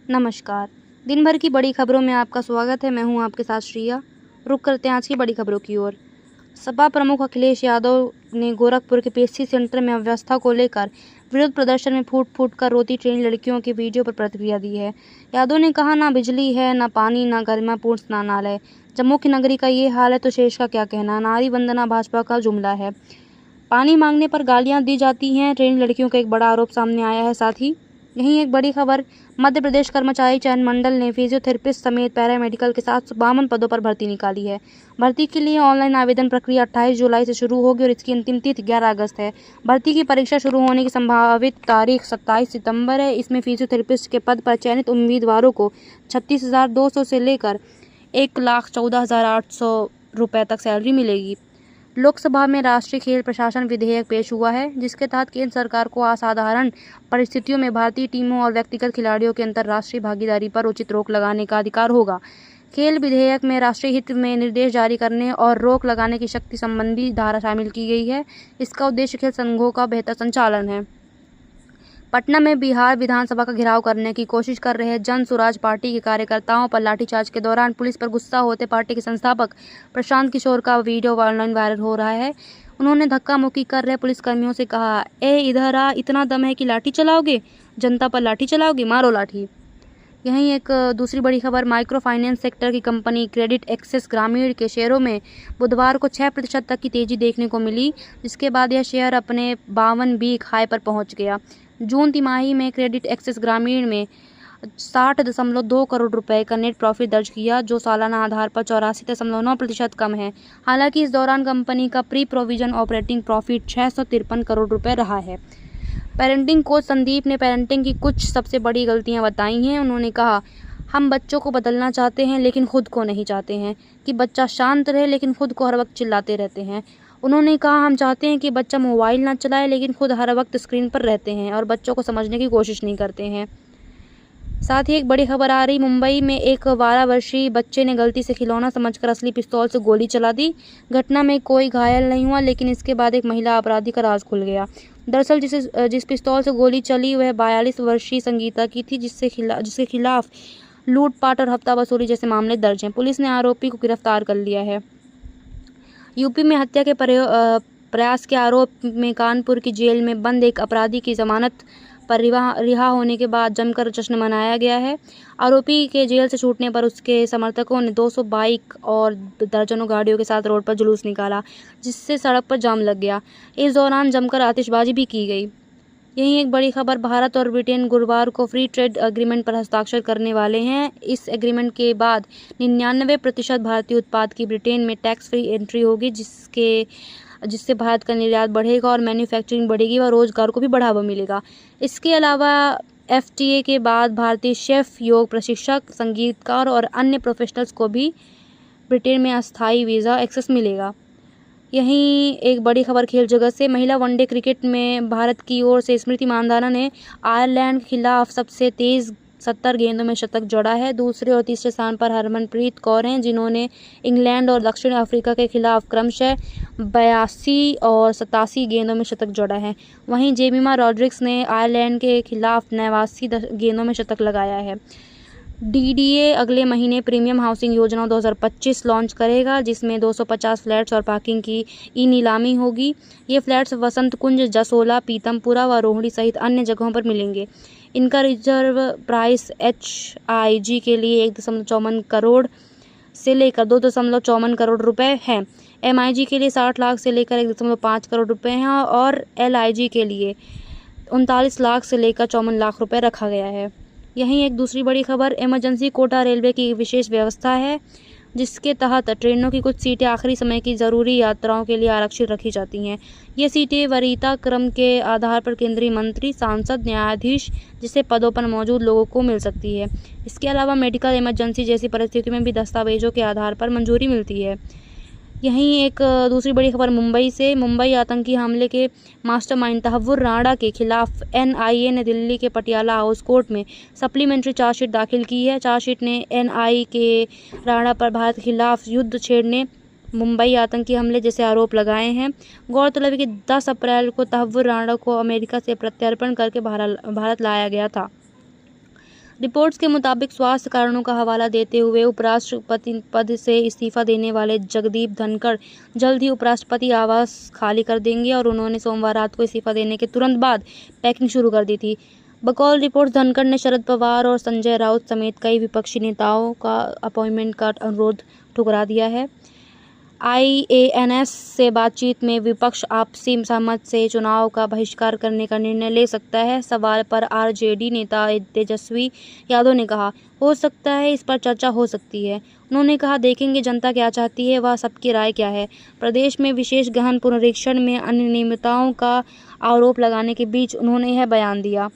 नमस्कार। दिन भर की बड़ी खबरों में आपका स्वागत है। मैं हूं आपके साथ श्रिया। रुक करते हैं आज की बड़ी खबरों की ओर। सपा प्रमुख अखिलेश यादव ने गोरखपुर के पीएससी सेंटर में अव्यवस्था को लेकर विरोध प्रदर्शन में फूट फूट कर रोती ट्रेन लड़कियों के वीडियो पर प्रतिक्रिया दी है। यादव ने कहा, ना बिजली है, ना पानी, ना गरिमापूर्ण स्नानालय। जब मुख्य नगरी का ये हाल है तो शेष का क्या कहना। नारी वंदना भाजपा का जुमला है। पानी मांगने पर गालियां दी जाती हैं, ट्रेन लड़कियों का एक बड़ा आरोप सामने आया है। साथ ही यहीं एक बड़ी खबर, मध्य प्रदेश कर्मचारी चयन मंडल ने फिजियोथेरेपिस्ट समेत पैरामेडिकल के 752 पदों पर भर्ती निकाली है। भर्ती के लिए ऑनलाइन आवेदन प्रक्रिया 28 जुलाई से शुरू होगी और इसकी अंतिम तिथि 11 अगस्त है। भर्ती की परीक्षा शुरू होने की संभावित तारीख 27 सितंबर है। इसमें फिजियोथेरेपिस्ट के पद पर चयनित उम्मीदवारों को 36,200 से लेकर 1,14,800 रुपये तक सैलरी मिलेगी। लोकसभा में राष्ट्रीय खेल प्रशासन विधेयक पेश हुआ है, जिसके तहत केंद्र सरकार को असाधारण परिस्थितियों में भारतीय टीमों और व्यक्तिगत खिलाड़ियों की अंतर्राष्ट्रीय भागीदारी पर उचित रोक लगाने का अधिकार होगा। खेल विधेयक में राष्ट्रीय हित में निर्देश जारी करने और रोक लगाने की शक्ति संबंधी धारा शामिल की गई है। इसका उद्देश्य खेल संघों का बेहतर संचालन है। पटना में बिहार विधानसभा का घेराव करने की कोशिश कर रहे जन सुराज पार्टी के कार्यकर्ताओं पर लाठीचार्ज के दौरान पुलिस पर गुस्सा होते पार्टी के संस्थापक प्रशांत किशोर का वीडियो ऑनलाइन वायरल हो रहा है। उन्होंने धक्का मुक्की कर रहे पुलिसकर्मियों से कहा, ए इधर आ, इतना दम है कि लाठी चलाओगे, जनता पर लाठी चलाओगे, मारो लाठी। यहीं एक दूसरी बड़ी खबर, माइक्रो फाइनेंस सेक्टर की कंपनी क्रेडिट एक्सेस ग्रामीण के शेयरों में बुधवार को 6% तक की तेजी देखने को मिली, जिसके बाद यह शेयर अपने 52 वीक हाई पर पहुंच गया। जून तिमाही में क्रेडिट एक्सेस ग्रामीण में 60.2 करोड़ रुपए का नेट प्रॉफिट दर्ज किया, जो सालाना आधार पर 84.9% कम है। हालांकि इस दौरान कंपनी का pre provision operating profit 653 crore रुपए रहा है। पेरेंटिंग कोच संदीप ने पेरेंटिंग की कुछ सबसे बड़ी गलतियां बताई हैं। उन्होंने कहा, हम बच्चों को बदलना चाहते हैं लेकिन खुद को नहीं चाहते हैं कि बच्चा शांत रहे, लेकिन खुद को हर वक्त चिल्लाते रहते हैं। उन्होंने कहा, हम चाहते हैं कि बच्चा मोबाइल ना चलाए लेकिन खुद हर वक्त स्क्रीन पर रहते हैं और बच्चों को समझने की कोशिश नहीं करते हैं। साथ ही एक बड़ी खबर आ रही, मुंबई में एक 12 वर्षीय बच्चे ने गलती से खिलौना समझकर असली पिस्तौल से गोली चला दी। घटना में कोई घायल नहीं हुआ, लेकिन इसके बाद एक महिला अपराधी का राज खुल गया। दरअसल जिस पिस्तौल से गोली चली वह 42 वर्षीय संगीता की थी, जिसके खिलाफ लूटपाट और हफ्ता वसूली जैसे मामले दर्ज हैं। पुलिस ने आरोपी को गिरफ्तार कर लिया है। यूपी में हत्या के प्रयास के आरोप में कानपुर की जेल में बंद एक अपराधी की जमानत पर रिहा होने के बाद जमकर जश्न मनाया गया है। आरोपी के जेल से छूटने पर उसके समर्थकों ने 200 बाइक और दर्जनों गाड़ियों के साथ रोड पर जुलूस निकाला, जिससे सड़क पर जाम लग गया। इस दौरान जमकर आतिशबाजी भी की गई। यहीं एक बड़ी खबर, भारत और ब्रिटेन गुरुवार को फ्री ट्रेड एग्रीमेंट पर हस्ताक्षर करने वाले हैं। इस एग्रीमेंट के बाद 99% भारतीय उत्पाद की ब्रिटेन में टैक्स फ्री एंट्री होगी, जिससे भारत का निर्यात बढ़ेगा और मैन्युफैक्चरिंग बढ़ेगी व रोजगार को भी बढ़ावा मिलेगा। इसके अलावा एफटीए के बाद भारतीय शेफ, योग प्रशिक्षक, संगीतकार और अन्य प्रोफेशनल्स को भी ब्रिटेन में अस्थायी वीज़ा एक्सेस मिलेगा। यहीं एक बड़ी खबर खेल जगत से, महिला वनडे क्रिकेट में भारत की ओर से स्मृति मानधना ने आयरलैंड के खिलाफ सबसे तेज 70 गेंदों में शतक जड़ा है। दूसरे और तीसरे स्थान पर हरमनप्रीत कौर हैं, जिन्होंने इंग्लैंड और दक्षिण अफ्रीका के खिलाफ क्रमशः 82 और 87 गेंदों में शतक जड़ा है। वहीं जेमिमा रॉड्रिक्स ने आयरलैंड के खिलाफ 89 गेंदों में शतक लगाया है। डीडीए अगले महीने प्रीमियम हाउसिंग योजना 2025 लॉन्च करेगा, जिसमें 250 फ्लैट्स और पार्किंग की ई नीलामी होगी। ये फ्लैट्स वसंत कुंज, जसोला, पीतमपुरा व रोहिणी सहित अन्य जगहों पर मिलेंगे। इनका रिजर्व प्राइस HIG के लिए 1.54 करोड़ से लेकर 2.54 करोड़ रुपए है। MIG के लिए 60 लाख से लेकर 1.5 करोड़ रुपए हैं और LIG के लिए 39 लाख से लेकर 54 लाख रुपए रखा गया है। यहीं एक दूसरी बड़ी खबर, इमरजेंसी कोटा रेलवे की विशेष व्यवस्था है, जिसके तहत ट्रेनों की कुछ सीटें आखिरी समय की ज़रूरी यात्राओं के लिए आरक्षित रखी जाती हैं। ये सीटें वरीयता क्रम के आधार पर केंद्रीय मंत्री, सांसद, न्यायाधीश जैसे पदों पर मौजूद लोगों को मिल सकती है। इसके अलावा मेडिकल इमरजेंसी जैसी परिस्थितियों में भी दस्तावेजों के आधार पर मंजूरी मिलती है। यहीं एक दूसरी बड़ी खबर मुंबई से, मुंबई आतंकी हमले के मास्टरमाइंड तहव्वुर राणा के खिलाफ NIA ने दिल्ली के पटियाला हाउस कोर्ट में सप्लीमेंट्री चार्जशीट दाखिल की है। चार्जशीट ने NIA के राणा पर भारत के खिलाफ युद्ध छेड़ने, मुंबई आतंकी हमले जैसे आरोप लगाए हैं। गौरतलब है कि 10 अप्रैल को तहव्वुर राणा को अमेरिका से प्रत्यर्पण करके भारत लाया गया था। रिपोर्ट्स के मुताबिक स्वास्थ्य कारणों का हवाला देते हुए उपराष्ट्रपति पद से इस्तीफा देने वाले जगदीप धनखड़ जल्द ही उपराष्ट्रपति आवास खाली कर देंगे और उन्होंने सोमवार रात को इस्तीफा देने के तुरंत बाद पैकिंग शुरू कर दी थी। बकौल रिपोर्ट्स धनखड़ ने शरद पवार और संजय राउत समेत कई विपक्षी नेताओं का अपॉइंटमेंट का अनुरोध ठुकरा दिया है। IANS से बातचीत में विपक्ष आपसी सहमत से चुनाव का बहिष्कार करने का निर्णय ले सकता है। सवाल पर RJD नेता तेजस्वी यादव ने कहा, हो सकता है, इस पर चर्चा हो सकती है। उन्होंने कहा, देखेंगे जनता क्या चाहती है, वह सबकी राय क्या है। प्रदेश में विशेष गहन पुनरीक्षण में अनियमितताओं का आरोप लगाने के बीच उन्होंने यह बयान दिया।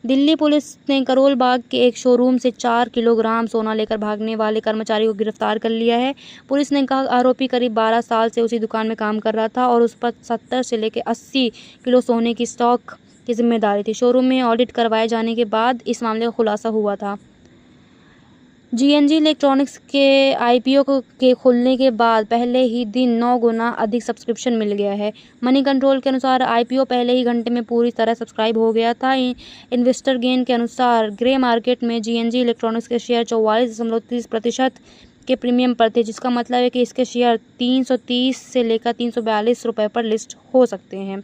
दिल्ली पुलिस ने करोल बाग के एक शोरूम से 4 किलोग्राम सोना लेकर भागने वाले कर्मचारी को गिरफ्तार कर लिया है। पुलिस ने कहा, आरोपी करीब 12 साल से उसी दुकान में काम कर रहा था और उस पर 70 से लेकर 80 किलो सोने की स्टॉक की जिम्मेदारी थी। शोरूम में ऑडिट करवाए जाने के बाद इस मामले का खुलासा हुआ था। GNG इलेक्ट्रॉनिक्स के IPO के खुलने के बाद पहले ही दिन 9 गुना अधिक सब्सक्रिप्शन मिल गया है। मनी कंट्रोल के अनुसार IPO पहले ही घंटे में पूरी तरह सब्सक्राइब हो गया था। इन्वेस्टर गेन के अनुसार ग्रे मार्केट में GNG इलेक्ट्रॉनिक्स के शेयर 44.30% के प्रीमियम पर थे, जिसका मतलब है कि इसके शेयर 330 से लेकर 342 रुपये पर लिस्ट हो सकते हैं।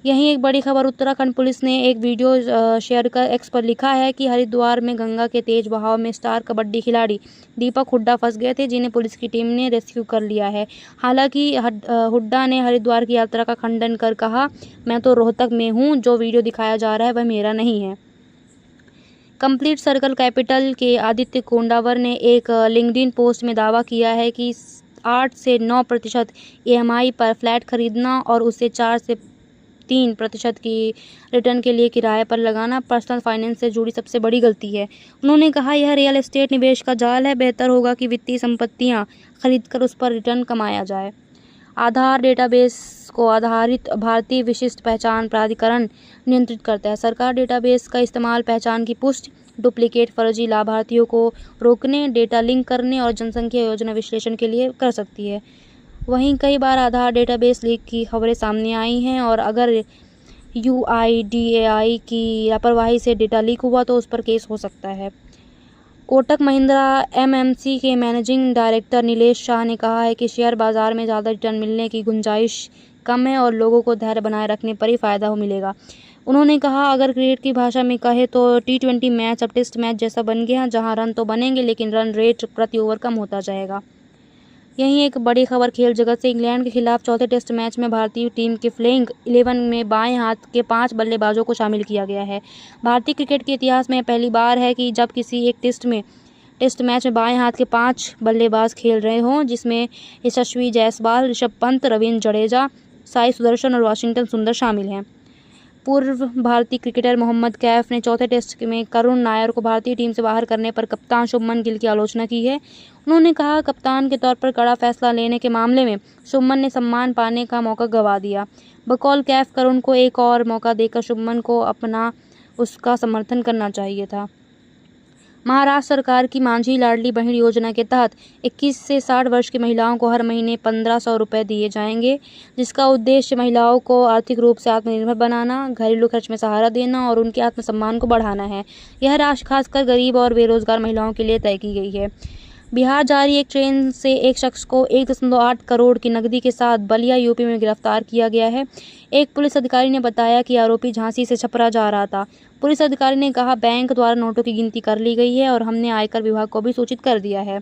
यहीं एक बड़ी खबर, उत्तराखंड पुलिस ने एक वीडियो शेयर कर X पर लिखा है कि हरिद्वार में गंगा के तेज बहाव में स्टार कबड्डी खिलाड़ी दीपक हुड्डा फंस गए थे, जिन्हें पुलिस की टीम ने रेस्क्यू कर लिया है। हालांकि हुड्डा ने हरिद्वार की यात्रा का खंडन कर कहा, मैं तो रोहतक में हूं, जो वीडियो दिखाया जा रहा है वह मेरा नहीं है। कंप्लीट सर्कल कैपिटल के आदित्य कोंडावर ने एक लिंक्डइन पोस्ट में दावा किया है कि 8 से 9% EMI पर फ्लैट खरीदना और उसे 4 से 3% की रिटर्न के लिए किराए पर लगाना पर्सनल फाइनेंस से जुड़ी सबसे बड़ी गलती है। उन्होंने कहा, यह रियल एस्टेट निवेश का जाल है। बेहतर होगा कि वित्तीय संपत्तियां खरीदकर उस पर रिटर्न कमाया जाए। आधार डेटाबेस को आधारित भारतीय विशिष्ट पहचान प्राधिकरण नियंत्रित करता है। सरकार डेटाबेस का इस्तेमाल पहचान की पुष्टि, डुप्लीकेट फर्जी लाभार्थियों को रोकने, डेटा लिंक करने और जनसंख्या योजना विश्लेषण के लिए कर सकती है। वहीं कई बार आधार डेटाबेस लीक की खबरें सामने आई हैं और अगर UIDAI की लापरवाही से डेटा लीक हुआ तो उस पर केस हो सकता है। कोटक महिंद्रा MMC के मैनेजिंग डायरेक्टर नीलेश शाह ने कहा है कि शेयर बाजार में ज़्यादा रिटर्न मिलने की गुंजाइश कम है और लोगों को धैर्य बनाए रखने पर ही फ़ायदा मिलेगा। उन्होंने कहा, अगर क्रिकेट की भाषा में कहे तो T20 मैच अब टेस्ट मैच जैसा बन गया, जहां रन तो बनेंगे लेकिन रन रेट प्रति ओवर कम होता जाएगा। यहीं एक बड़ी खबर खेल जगत से, इंग्लैंड के खिलाफ चौथे टेस्ट मैच में भारतीय टीम के प्लेइंग 11 में बाएं हाथ के 5 बल्लेबाजों को शामिल किया गया है। भारतीय क्रिकेट के इतिहास में पहली बार है कि जब किसी एक टेस्ट मैच में बाएं हाथ के 5 बल्लेबाज खेल रहे हों, जिसमें यशस्वी जायसवाल, ऋषभ पंत, रवींद्र जडेजा, साई सुदर्शन और वाशिंगटन सुंदर शामिल हैं। पूर्व भारतीय क्रिकेटर मोहम्मद कैफ ने चौथे टेस्ट में करुण नायर को भारतीय टीम से बाहर करने पर कप्तान शुभमन गिल की आलोचना की है। उन्होंने कहा, कप्तान के तौर पर कड़ा फैसला लेने के मामले में शुभमन ने सम्मान पाने का मौका गंवा दिया। बकौल कैफ, करुण को एक और मौका देकर शुभमन को उसका समर्थन करना चाहिए था। महाराष्ट्र सरकार की मांझी लाडली बहन योजना के तहत 21 से 60 वर्ष की महिलाओं को हर महीने 1500 रुपये दिए जाएंगे, जिसका उद्देश्य महिलाओं को आर्थिक रूप से आत्मनिर्भर बनाना, घरेलू खर्च में सहारा देना और उनके आत्मसम्मान को बढ़ाना है। यह राशि खासकर गरीब और बेरोजगार महिलाओं के लिए तय की गई है। बिहार जारी एक ट्रेन से एक शख्स को 1.8 करोड़ की नकदी के साथ बलिया यूपी में गिरफ्तार किया गया है। एक पुलिस अधिकारी ने बताया कि आरोपी झांसी से छपरा जा रहा था। पुलिस अधिकारी ने कहा, बैंक द्वारा नोटों की गिनती कर ली गई है और हमने आयकर विभाग को भी सूचित कर दिया है।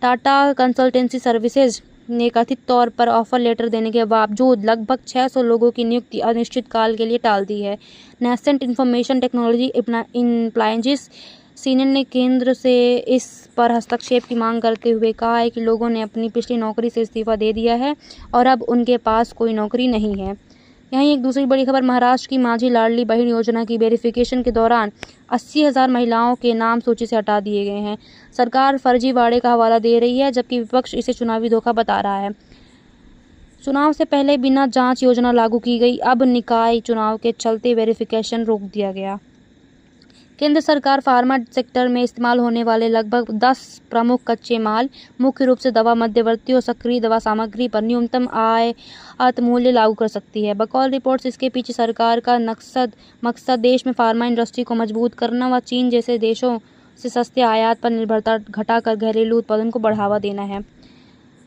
टाटा कंसल्टेंसी सर्विसेज ने कथित तौर पर ऑफर लेटर देने के बावजूद लगभग 600 लोगों की नियुक्ति अनिश्चित काल के लिए टाल दी है। नेसेंट इंफॉर्मेशन टेक्नोलॉजी इम्प्लायंसेस सीनियर ने केंद्र से इस पर हस्तक्षेप की मांग करते हुए कहा है कि लोगों ने अपनी पिछली नौकरी से इस्तीफा दे दिया है और अब उनके पास कोई नौकरी नहीं है। यहीं एक दूसरी बड़ी खबर, महाराष्ट्र की मांझी लाडली बहन योजना की वेरिफिकेशन के दौरान 80,000 महिलाओं के नाम सूची से हटा दिए गए हैं। सरकार फर्जीवाड़े का हवाला दे रही है, जबकि विपक्ष इसे चुनावी धोखा बता रहा है। चुनाव से पहले बिना जांच योजना लागू की गई, अब निकाय चुनाव के चलते वेरिफिकेशन रोक दिया गया। केंद्र सरकार फार्मा सेक्टर में इस्तेमाल होने वाले लगभग 10 प्रमुख कच्चे माल, मुख्य रूप से दवा, मध्यवर्ती और सक्रिय दवा सामग्री पर न्यूनतम आयात मूल्य लागू कर सकती है। बकौल रिपोर्ट्स, इसके पीछे सरकार का मकसद देश में फार्मा इंडस्ट्री को मजबूत करना व चीन जैसे देशों से सस्ते आयात पर निर्भरता घटाकर घरेलू उत्पादन को बढ़ावा देना है।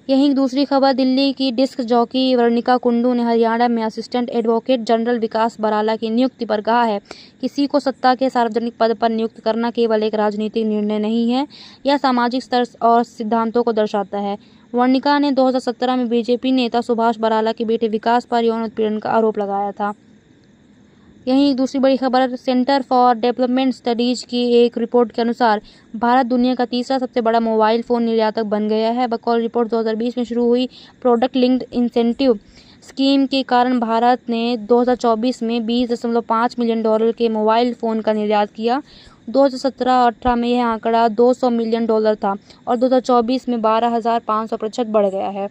यहीं दूसरी खबर, दिल्ली की डिस्क जॉकी वर्णिका कुंडू ने हरियाणा में असिस्टेंट एडवोकेट जनरल विकास बराला की नियुक्ति पर कहा है, किसी को सत्ता के सार्वजनिक पद पर नियुक्त करना केवल एक राजनीतिक निर्णय नहीं है, यह सामाजिक स्तर और सिद्धांतों को दर्शाता है। वर्णिका ने 2017 में बीजेपी नेता सुभाष बराला के बेटे विकास पर यौन उत्पीड़न का आरोप लगाया था। यहीं दूसरी बड़ी खबर, सेंटर फॉर डेवलपमेंट स्टडीज की एक रिपोर्ट के अनुसार भारत दुनिया का तीसरा सबसे बड़ा मोबाइल फ़ोन निर्यातक बन गया है। बकौल रिपोर्ट 2020 में शुरू हुई प्रोडक्ट लिंक्ड इंसेंटिव स्कीम के कारण भारत ने 2024 में $20.5 मिलियन के मोबाइल फ़ोन का निर्यात किया। 2017-18 में यह आंकड़ा $200 मिलियन था और 2024 में 12,500% बढ़ गया है।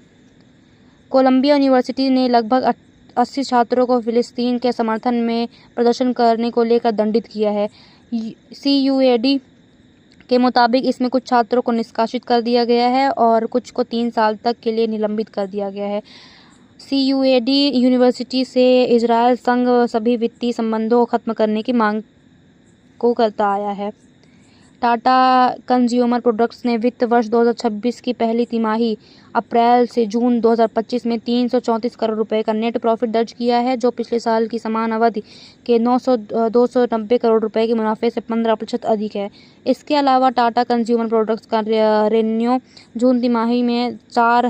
कोलंबिया यूनिवर्सिटी ने लगभग 80 छात्रों को फिलिस्तीन के समर्थन में प्रदर्शन करने को लेकर दंडित किया है। CUAD के मुताबिक इसमें कुछ छात्रों को निष्कासित कर दिया गया है और कुछ को 3 साल तक के लिए निलंबित कर दिया गया है। CUAD यूनिवर्सिटी से इजरायल संग सभी वित्तीय संबंधों को खत्म करने की मांग को करता आया है। टाटा कंज्यूमर प्रोडक्ट्स ने वित्त वर्ष 2026 की पहली तिमाही अप्रैल से जून 2025 में 334 करोड़ रुपए का नेट प्रॉफिट दर्ज किया है, जो पिछले साल की समान अवधि के 290 करोड़ रुपए के मुनाफे से 15% अधिक है। इसके अलावा टाटा कंज्यूमर प्रोडक्ट्स का रेवेन्यू जून तिमाही में 4